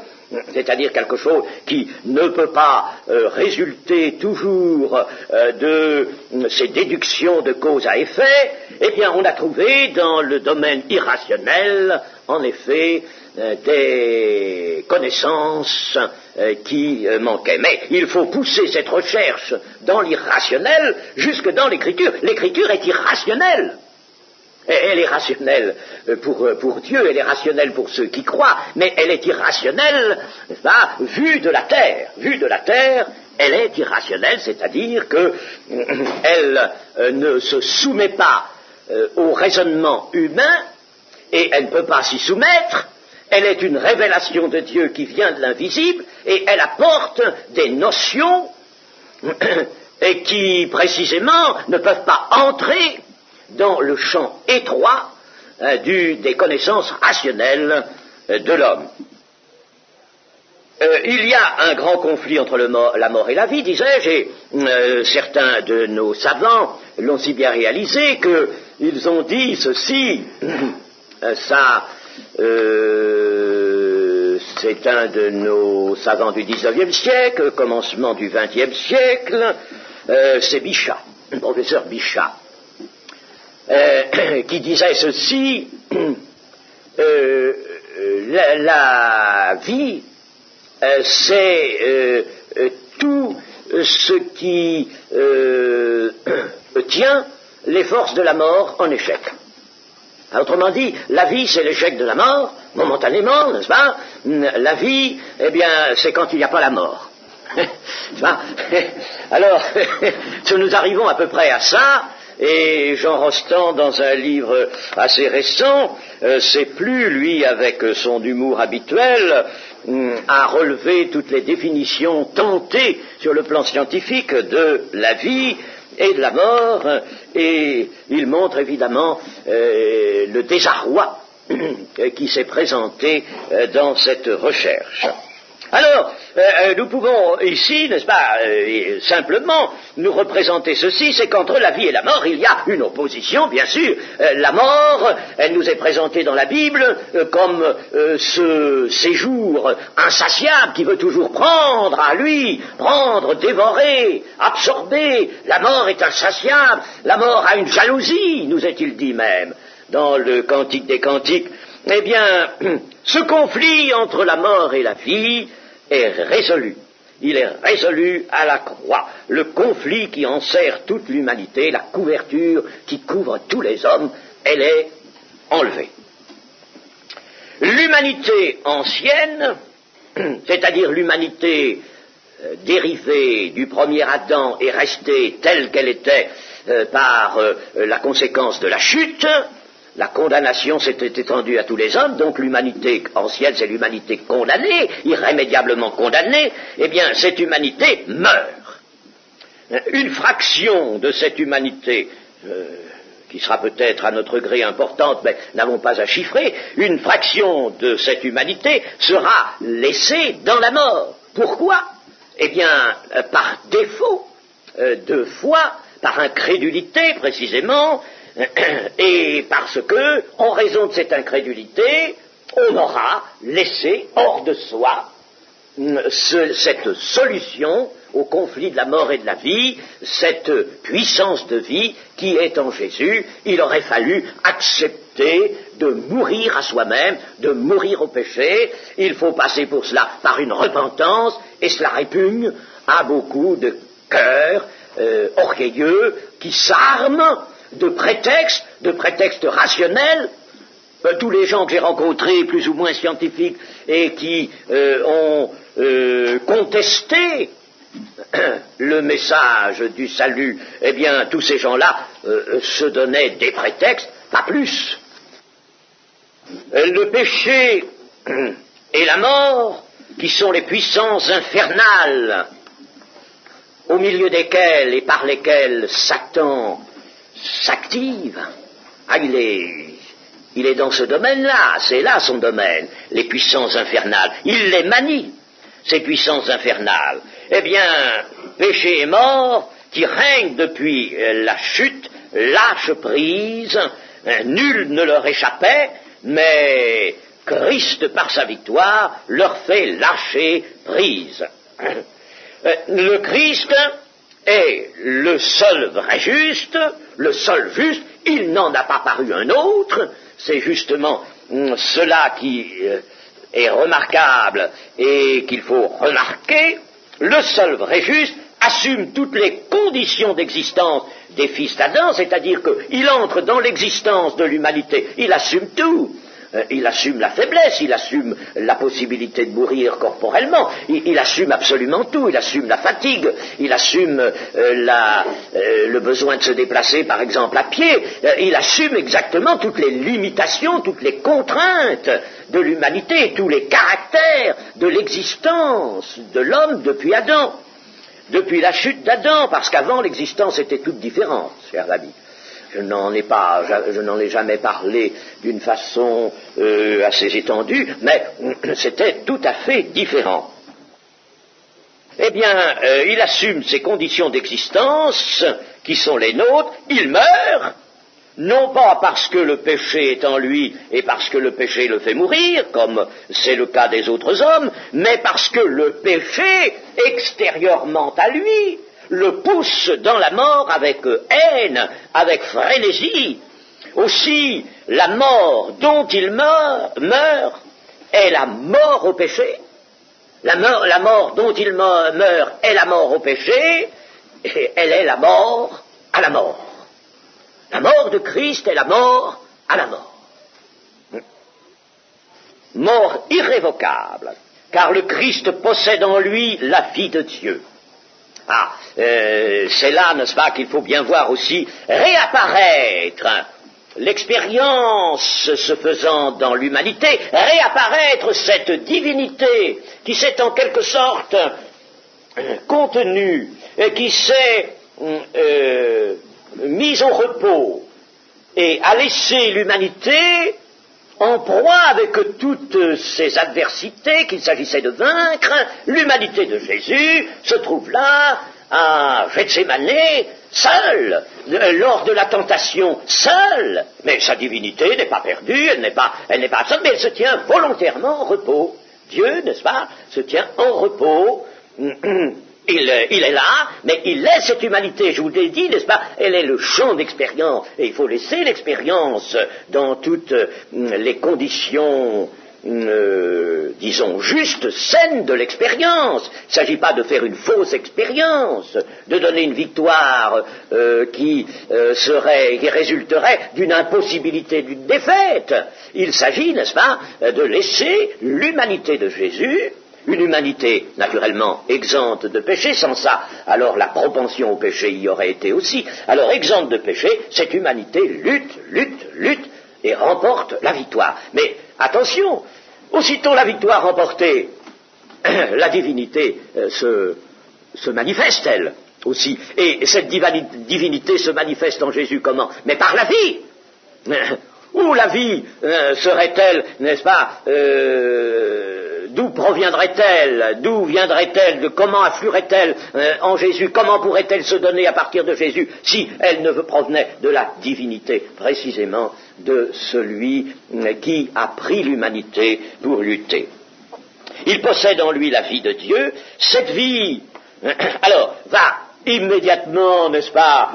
c'est-à-dire quelque chose qui ne peut pas résulter toujours de ces déductions de cause à effet, eh bien on a trouvé dans le domaine irrationnel, en effet, des connaissances qui manquaient. Mais il faut pousser cette recherche dans l'irrationnel jusque dans l'écriture. L'écriture est irrationnelle. Elle est rationnelle pour Dieu, elle est rationnelle pour ceux qui croient, mais elle est irrationnelle, n'est-ce pas, vue de la terre. Vue de la terre, elle est irrationnelle, c'est-à-dire qu'elle ne se soumet pas au raisonnement humain, et elle ne peut pas s'y soumettre. Elle est une révélation de Dieu qui vient de l'invisible, et elle apporte des notions et qui, précisément, ne peuvent pas entrer dans le champ étroit des connaissances rationnelles de l'homme. Il y a un grand conflit entre la mort et la vie, disais-je, et certains de nos savants l'ont si bien réalisé qu'ils ont dit ceci, c'est un de nos savants du XIXe siècle, commencement du XXe siècle, c'est Bichat, le professeur Bichat, qui disait ceci, la vie, c'est tout ce qui tient les forces de la mort en échec. Autrement dit, la vie, c'est l'échec de la mort, momentanément, n'est-ce pas? La vie, eh bien, c'est quand il n'y a pas la mort. Alors, nous arrivons à peu près à ça, et Jean Rostand, dans un livre assez récent, s'est plu, lui, avec son humour habituel, à relever toutes les définitions tentées sur le plan scientifique de la vie et de la mort, et il montre évidemment le désarroi qui s'est présenté dans cette recherche. Alors, nous pouvons ici, n'est-ce pas, simplement nous représenter ceci, c'est qu'entre la vie et la mort, il y a une opposition, bien sûr. La mort, elle nous est présentée dans la Bible comme ce séjour insatiable qui veut toujours prendre à lui, prendre, dévorer, absorber. La mort est insatiable, la mort a une jalousie, nous est-il dit même, dans le Cantique des Cantiques. Eh bien, ce conflit entre la mort et la vie est résolu. Il est résolu à la croix. Le conflit qui enserre toute l'humanité, la couverture qui couvre tous les hommes, elle est enlevée. L'humanité ancienne, c'est-à-dire l'humanité dérivée du premier Adam et restée telle qu'elle était par la conséquence de la chute, la condamnation s'était étendue à tous les hommes, donc l'humanité ancienne, c'est l'humanité condamnée, irrémédiablement condamnée, eh bien, cette humanité meurt. Une fraction de cette humanité, qui sera peut-être à notre gré importante, mais n'avons pas à chiffrer, une fraction de cette humanité sera laissée dans la mort. Pourquoi? Eh bien, par défaut de foi, par incrédulité précisément, et parce que, en raison de cette incrédulité, on aura laissé hors de soi cette solution au conflit de la mort et de la vie, cette puissance de vie qui est en Jésus. Il aurait fallu accepter de mourir à soi-même, de mourir au péché. Il faut passer pour cela par une repentance, et cela répugne à beaucoup de cœurs orgueilleux qui s'arment de prétextes rationnels. Tous les gens que j'ai rencontrés, plus ou moins scientifiques, et qui ont contesté le message du salut, eh bien, tous ces gens-là se donnaient des prétextes, pas plus. Le péché et la mort, qui sont les puissances infernales, au milieu desquelles et par lesquelles Satan s'active. Ah, il est dans ce domaine-là, c'est là son domaine, les puissances infernales. Il les manie, ces puissances infernales. Eh bien, péché et mort, qui règnent depuis la chute, lâchent prise, nul ne leur échappait, mais Christ, par sa victoire, leur fait lâcher prise. Le Christ est le seul vrai juste, le seul juste, il n'en a pas paru un autre, c'est justement cela qui est remarquable et qu'il faut remarquer. Le seul vrai juste assume toutes les conditions d'existence des fils d'Adam, c'est-à-dire qu'il entre dans l'existence de l'humanité, il assume tout. Il assume la faiblesse, il assume la possibilité de mourir corporellement, il assume absolument tout, il assume la fatigue, il assume le besoin de se déplacer par exemple à pied, il assume exactement toutes les limitations, toutes les contraintes de l'humanité, tous les caractères de l'existence de l'homme depuis Adam, depuis la chute d'Adam, parce qu'avant l'existence était toute différente, chers amis. Je n'en ai jamais parlé d'une façon assez étendue, mais c'était tout à fait différent. Eh bien, il assume ces conditions d'existence qui sont les nôtres, il meurt, non pas parce que le péché est en lui et parce que le péché le fait mourir, comme c'est le cas des autres hommes, mais parce que le péché, extérieurement à lui, le pousse dans la mort avec haine, avec frénésie. Aussi, la mort dont il meurt est la mort au péché. La mort dont il meurt est la mort au péché, et elle est la mort à la mort. La mort de Christ est la mort à la mort. Mort irrévocable, car le Christ possède en lui la vie de Dieu. Ah, c'est là, n'est-ce pas, qu'il faut bien voir aussi réapparaître, l'expérience se faisant dans l'humanité, réapparaître cette divinité qui s'est en quelque sorte contenue, qui s'est mise au repos et a laissé l'humanité en proie avec toutes ces adversités qu'il s'agissait de vaincre, l'humanité de Jésus se trouve là, à Gethsémane, seule, lors de la tentation, seule. Mais sa divinité n'est pas perdue, elle n'est pas absente, mais elle se tient volontairement en repos. Dieu, n'est-ce pas, se tient en repos. Il est là, mais il laisse cette humanité, je vous l'ai dit, n'est-ce pas, elle est le champ d'expérience, et il faut laisser l'expérience dans toutes les conditions, disons, justes, saines de l'expérience. Il ne s'agit pas de faire une fausse expérience, de donner une victoire qui résulterait d'une impossibilité, d'une défaite. Il s'agit, n'est-ce pas, de laisser l'humanité de Jésus, une humanité naturellement exempte de péché, sans ça, alors la propension au péché y aurait été aussi. Alors exempte de péché, cette humanité lutte et remporte la victoire. Mais attention, aussitôt la victoire remportée, la divinité se manifeste, elle aussi. Et cette divinité se manifeste en Jésus comment? Mais par la vie. Où la vie serait-elle, n'est-ce pas, d'où proviendrait-elle, d'où viendrait-elle, de comment affluerait-elle en Jésus, comment pourrait-elle se donner à partir de Jésus si elle ne provenait de la divinité, précisément de celui qui a pris l'humanité pour lutter. Il possède en lui la vie de Dieu, cette vie, alors, va immédiatement, n'est-ce pas,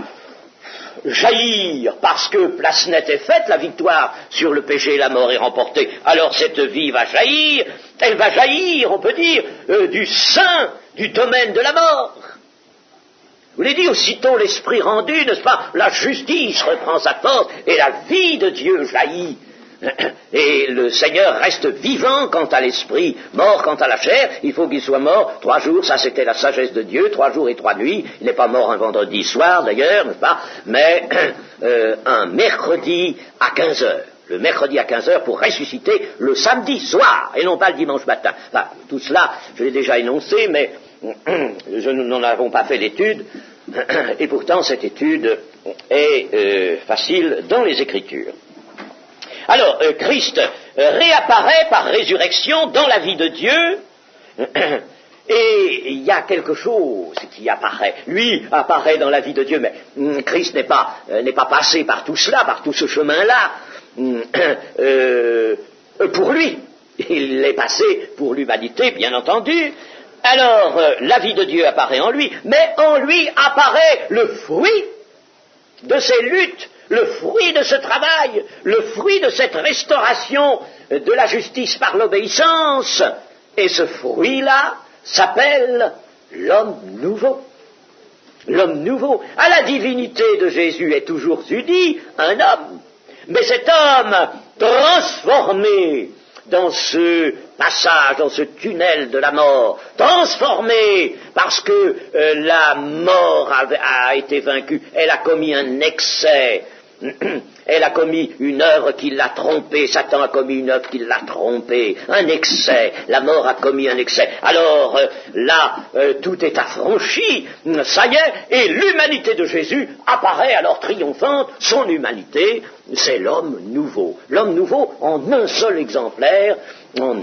jaillir, parce que place nette est faite, la victoire sur le péché et la mort est remportée, alors cette vie va jaillir, elle va jaillir, on peut dire, du sein du domaine de la mort. Vous l'avez dit, aussitôt l'esprit rendu, n'est-ce pas, la justice reprend sa force et la vie de Dieu jaillit. Et le Seigneur reste vivant quant à l'esprit, mort quant à la chair. Il faut qu'il soit mort 3 jours, ça c'était la sagesse de Dieu, 3 jours et 3 nuits. Il n'est pas mort un vendredi soir d'ailleurs, n'est-ce pas, mais un mercredi à 15 heures. Le mercredi à 15 heures pour ressusciter le samedi soir et non pas le dimanche matin. Enfin, tout cela, je l'ai déjà énoncé, mais nous n'en avons pas fait l'étude, et pourtant cette étude est facile dans les Écritures. Alors, Christ réapparaît par résurrection dans la vie de Dieu, et il y a quelque chose qui apparaît. Lui apparaît dans la vie de Dieu, mais Christ n'est pas passé par tout cela, par tout ce chemin-là, pour lui. Il est passé pour l'humanité, bien entendu. Alors, la vie de Dieu apparaît en lui, mais en lui apparaît le fruit de ses luttes, le fruit de ce travail, le fruit de cette restauration de la justice par l'obéissance. Et ce fruit-là s'appelle l'homme nouveau. L'homme nouveau. À la divinité de Jésus est toujours uni un homme. Mais cet homme transformé dans ce passage, dans ce tunnel de la mort, transformé parce que la mort a été vaincue, elle a commis un excès, elle a commis une œuvre qui l'a trompé, Satan a commis une œuvre qui l'a trompé, un excès, la mort a commis un excès. Alors là, tout est affranchi, ça y est, et l'humanité de Jésus apparaît alors triomphante, son humanité, c'est l'homme nouveau. L'homme nouveau en un seul exemplaire, en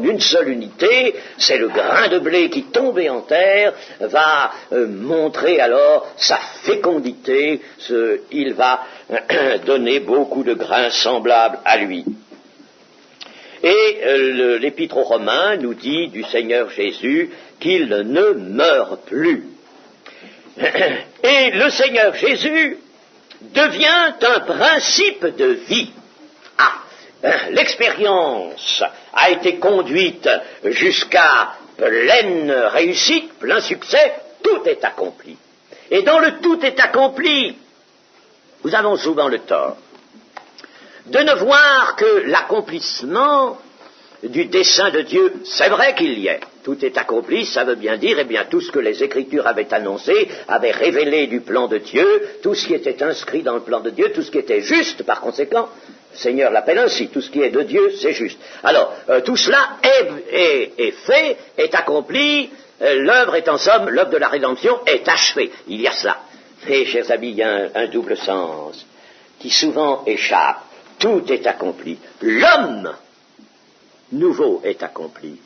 une seule unité, c'est le grain de blé qui tombé en terre va montrer alors sa fécondité, il va donner beaucoup de grains semblables à lui. Et l'Épître aux Romains nous dit du Seigneur Jésus qu'il ne meurt plus. Et le Seigneur Jésus devient un principe de vie. L'expérience a été conduite jusqu'à pleine réussite, plein succès, tout est accompli. Et dans le tout est accompli, nous avons souvent le tort de ne voir que l'accomplissement du dessein de Dieu. C'est vrai qu'il y est. Tout est accompli, ça veut bien dire, tout ce que les Écritures avaient annoncé, avaient révélé du plan de Dieu, tout ce qui était inscrit dans le plan de Dieu, tout ce qui était juste, par conséquent, le Seigneur l'appelle ainsi, tout ce qui est de Dieu, c'est juste. Alors, tout cela est fait, est accompli, l'œuvre est en somme, l'œuvre de la rédemption est achevée. Il y a cela. Mais, chers amis, il y a un double sens qui souvent échappe tout est accompli. L'homme nouveau est accompli.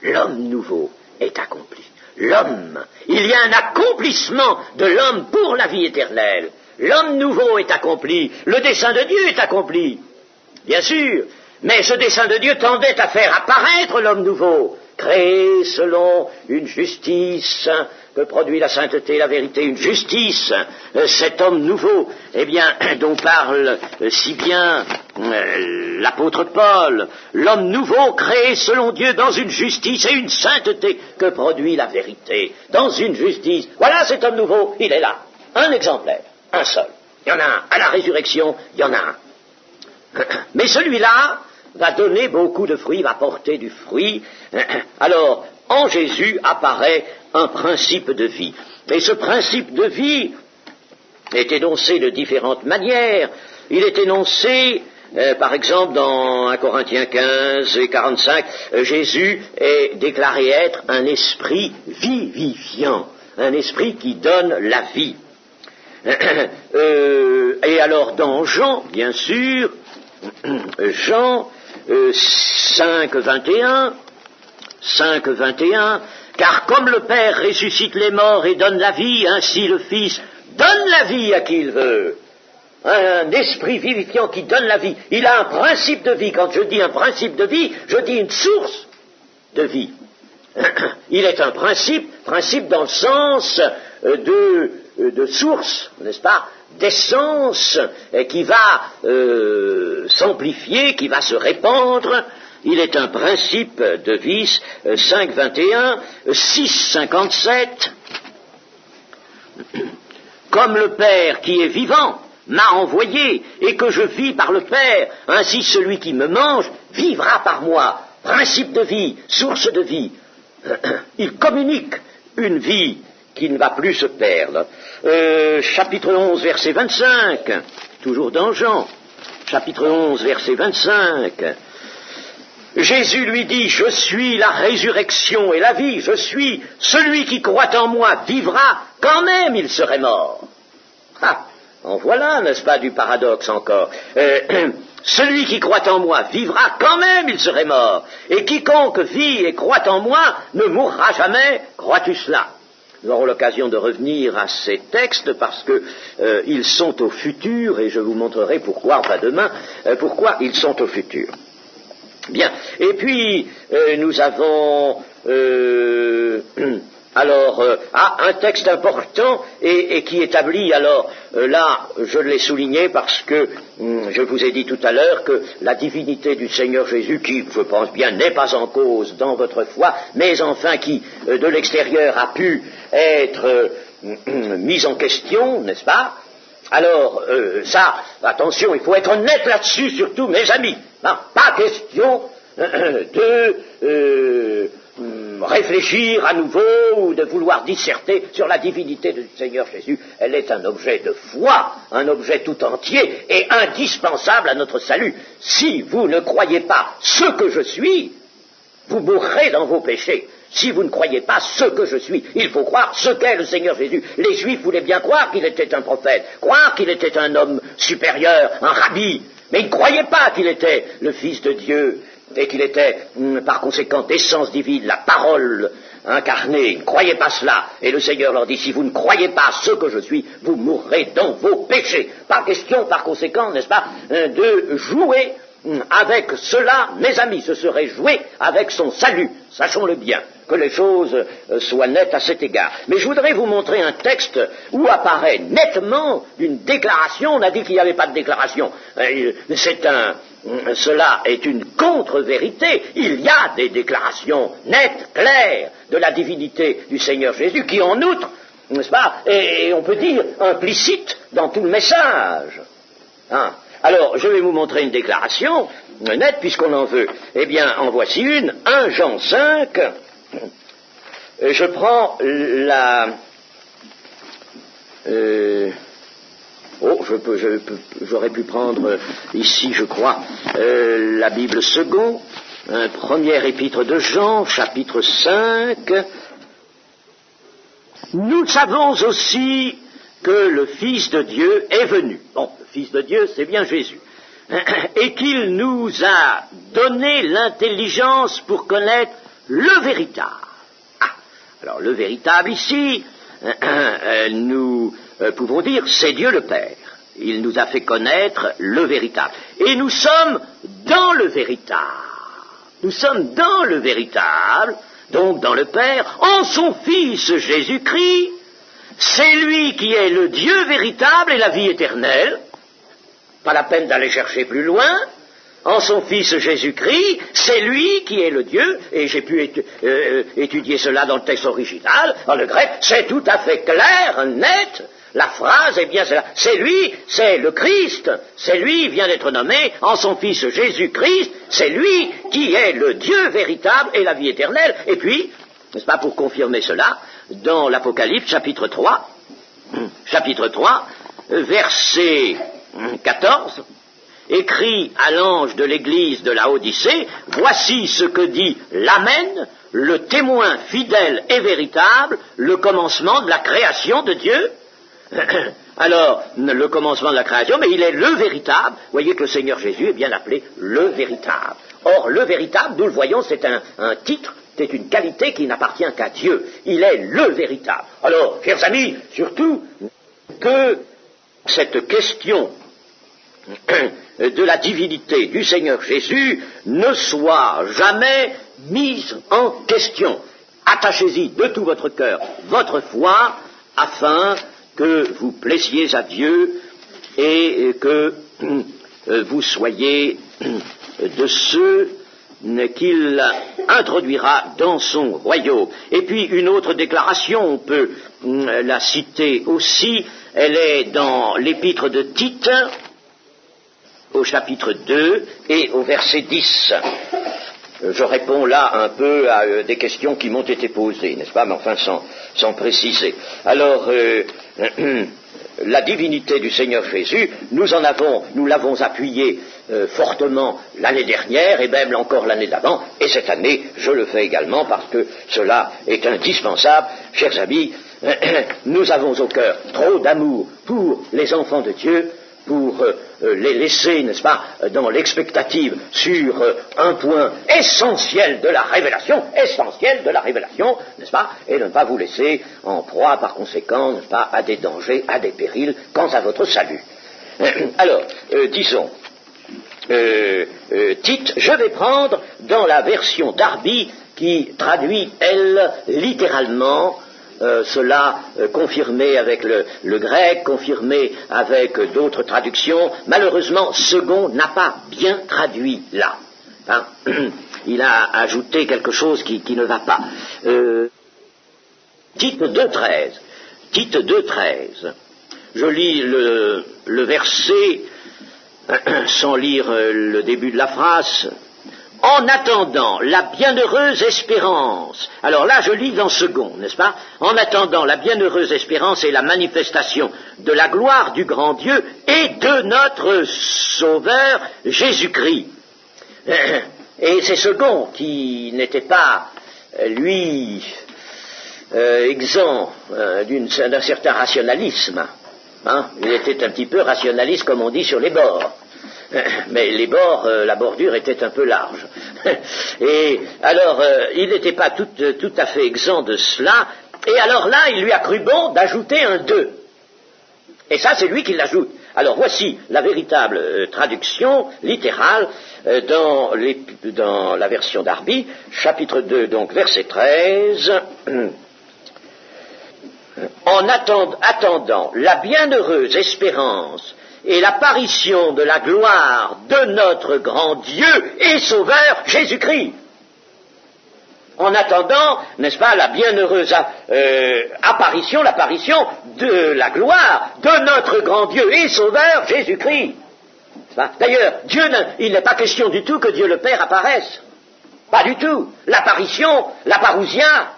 L'homme nouveau est accompli. L'homme, il y a un accomplissement de l'homme pour la vie éternelle. L'homme nouveau est accompli. Le dessein de Dieu est accompli. Bien sûr, mais ce dessein de Dieu tendait à faire apparaître l'homme nouveau, créé selon une justice que produit la sainteté, la vérité, une justice, cet homme nouveau, eh bien, dont parle si bien l'apôtre Paul, l'homme nouveau créé selon Dieu dans une justice et une sainteté que produit la vérité, dans une justice. Voilà cet homme nouveau, il est là, un exemplaire, un seul. Il y en a un, à la résurrection, il y en a un. Mais celui-là va donner beaucoup de fruits, va porter du fruit. Alors, en Jésus apparaît un principe de vie. Et ce principe de vie est énoncé de différentes manières. Il est énoncé, par exemple, dans 1 Corinthiens 15 et 45, Jésus est déclaré être un esprit vivifiant, un esprit qui donne la vie. Et alors, dans Jean, bien sûr, Jean 5:21, car comme le Père ressuscite les morts et donne la vie, ainsi le Fils donne la vie à qui il veut. Un esprit vivifiant qui donne la vie. Il a un principe de vie. Quand je dis un principe de vie, je dis une source de vie. Il est un principe dans le sens de source, n'est-ce pas, d'essence qui va s'amplifier, qui va se répandre. Il est un principe de vie, 5:21, 6:57. Comme le Père qui est vivant m'a envoyé et que je vis par le Père, ainsi celui qui me mange vivra par moi. Principe de vie, source de vie. Il communique une vie qui ne va plus se perdre. Chapitre 11, verset 25, toujours dans Jean, chapitre 11, verset 25, Jésus lui dit, je suis la résurrection et la vie, je suis celui qui croit en moi vivra, quand même il serait mort. Ah, en voilà, n'est-ce pas, du paradoxe encore. Celui qui croit en moi vivra, quand même il serait mort. Et quiconque vit et croit en moi ne mourra jamais, crois-tu cela? Nous aurons l'occasion de revenir à ces textes parce que ils sont au futur et je vous montrerai pourquoi, enfin demain, pourquoi ils sont au futur. Bien. Et puis nous avons un texte important et qui établit, alors là je l'ai souligné parce que je vous ai dit tout à l'heure que la divinité du Seigneur Jésus, qui je pense bien n'est pas en cause dans votre foi, mais enfin qui de l'extérieur a pu être mise en question, n'est-ce pas? Alors ça, attention, il faut être honnête là-dessus, surtout mes amis. Non, pas question de réfléchir à nouveau ou de vouloir disserter sur la divinité du Seigneur Jésus. Elle est un objet de foi, un objet tout entier et indispensable à notre salut. Si vous ne croyez pas ce que je suis, vous mourrez dans vos péchés. Si vous ne croyez pas ce que je suis, il faut croire ce qu'est le Seigneur Jésus. Les Juifs voulaient bien croire qu'il était un prophète, croire qu'il était un homme supérieur, un rabbi, mais ils ne croyaient pas qu'il était le Fils de Dieu et qu'il était, par conséquent, essence divine, la parole incarnée. Ils ne croyaient pas cela. Et le Seigneur leur dit, si vous ne croyez pas ce que je suis, vous mourrez dans vos péchés. Pas question, par conséquent, n'est-ce pas, de jouer avec cela, mes amis, ce serait jouer avec son salut. Sachons-le bien, que les choses soient nettes à cet égard. Mais je voudrais vous montrer un texte où apparaît nettement une déclaration. On a dit qu'il n'y avait pas de déclaration. Cela est une contre-vérité. Il y a des déclarations nettes, claires, de la divinité du Seigneur Jésus, qui en outre, n'est-ce pas, et on peut dire implicite dans tout le message. Hein? Alors, je vais vous montrer une déclaration nette, puisqu'on en veut. Eh bien, en voici une, 1 Jean 5. Je prends la... j'aurais pu prendre ici, je crois, la Bible seconde, première épître de Jean, chapitre 5. Nous savons aussi que le Fils de Dieu est venu. Bon, le Fils de Dieu, c'est bien Jésus. Et qu'il nous a donné l'intelligence pour connaître le véritable. Ah, alors le véritable ici, nous pouvons dire, c'est Dieu le Père. Il nous a fait connaître le véritable. Et nous sommes dans le véritable. Nous sommes dans le véritable, donc dans le Père, en son Fils Jésus-Christ. C'est lui qui est le Dieu véritable et la vie éternelle. Pas la peine d'aller chercher plus loin. En son Fils Jésus-Christ, c'est lui qui est le Dieu, et j'ai pu étudier cela dans le texte original, dans le grec, c'est tout à fait clair, net. La phrase est bien celle-là. C'est lui, c'est le Christ, c'est lui, vient d'être nommé, en son Fils Jésus-Christ, c'est lui qui est le Dieu véritable et la vie éternelle. Et puis, n'est-ce pas, pour confirmer cela, dans l'Apocalypse, chapitre 3, verset 14, écrit à l'ange de l'église de la Odyssée, voici ce que dit l'Amen, le témoin fidèle et véritable, le commencement de la création de Dieu. Alors, le commencement de la création, mais il est le véritable. Vous voyez que le Seigneur Jésus est bien appelé le véritable. Or, le véritable, nous le voyons, c'est un titre, c'est une qualité qui n'appartient qu'à Dieu. Il est le véritable. Alors, chers amis, surtout que cette question de la divinité du Seigneur Jésus ne soit jamais mise en question. Attachez-y de tout votre cœur votre foi, afin que vous plaisiez à Dieu et que vous soyez de ceux qu'il introduira dans son royaume. Et puis une autre déclaration, on peut la citer aussi, elle est dans l'épître de Tite, au chapitre 2 et au verset 10. Je réponds là un peu à des questions qui m'ont été posées, n'est-ce pas, mais enfin sans préciser. Alors, la divinité du Seigneur Jésus, nous l'avons appuyée fortement l'année dernière et même encore l'année d'avant, et cette année, je le fais également parce que cela est indispensable. Chers amis, nous avons au cœur trop d'amour pour les enfants de Dieu, pour les laisser, n'est-ce pas, dans l'expectative sur un point essentiel de la révélation, n'est-ce pas, et de ne pas vous laisser en proie par conséquent, n'est-ce pas, à des dangers, à des périls, quant à votre salut. Alors, disons, Tite, je vais prendre dans la version Darby qui traduit, elle, littéralement, cela confirmé avec le grec, confirmé avec d'autres traductions. Malheureusement, Second n'a pas bien traduit là. Hein? Il a ajouté quelque chose qui ne va pas. Tite 2.13. Tite 2.13. Je lis le verset sans lire le début de la phrase. En attendant la bienheureuse espérance. Alors là, je lis dans Second, n'est-ce pas? En attendant la bienheureuse espérance et la manifestation de la gloire du grand Dieu et de notre Sauveur Jésus-Christ. Et c'est Second qui n'était pas, lui, exempt d'un certain rationalisme. Hein? Il était un petit peu rationaliste, comme on dit, sur les bords. Mais les bords, la bordure était un peu large. Et alors, il n'était pas tout à fait exempt de cela. Et alors là, il lui a cru bon d'ajouter un 2. Et ça, c'est lui qui l'ajoute. Alors voici la véritable traduction littérale dans la version Darby, chapitre 2, donc verset 13. En attendant la bienheureuse espérance et l'apparition de la gloire de notre grand Dieu et Sauveur Jésus-Christ. En attendant, n'est-ce pas, la bienheureuse l'apparition de la gloire de notre grand Dieu et Sauveur Jésus-Christ. D'ailleurs, il n'est pas question du tout que Dieu le Père apparaisse. Pas du tout. L'apparition, la parousia,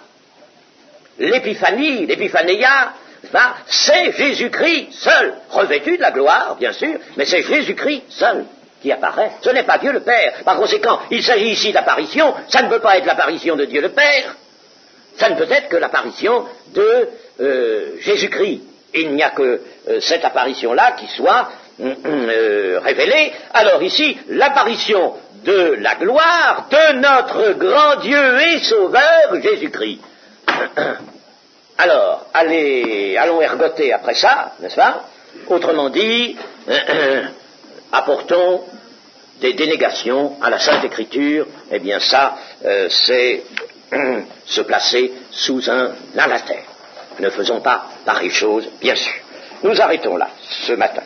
l'épiphanie, l'épiphanéia, c'est Jésus-Christ seul, revêtu de la gloire, bien sûr, mais c'est Jésus-Christ seul qui apparaît. Ce n'est pas Dieu le Père. Par conséquent, il s'agit ici d'apparition, ça ne peut pas être l'apparition de Dieu le Père, ça ne peut être que l'apparition de Jésus-Christ. Il n'y a que cette apparition-là qui soit révélée, alors ici, l'apparition de la gloire de notre grand Dieu et Sauveur Jésus-Christ. Alors, allons ergoter après ça, n'est-ce pas? Autrement dit, apportons des dénégations à la Sainte Écriture. Eh bien ça, c'est se placer sous un anathème. Ne faisons pas pareille chose, bien sûr. Nous arrêtons là, ce matin.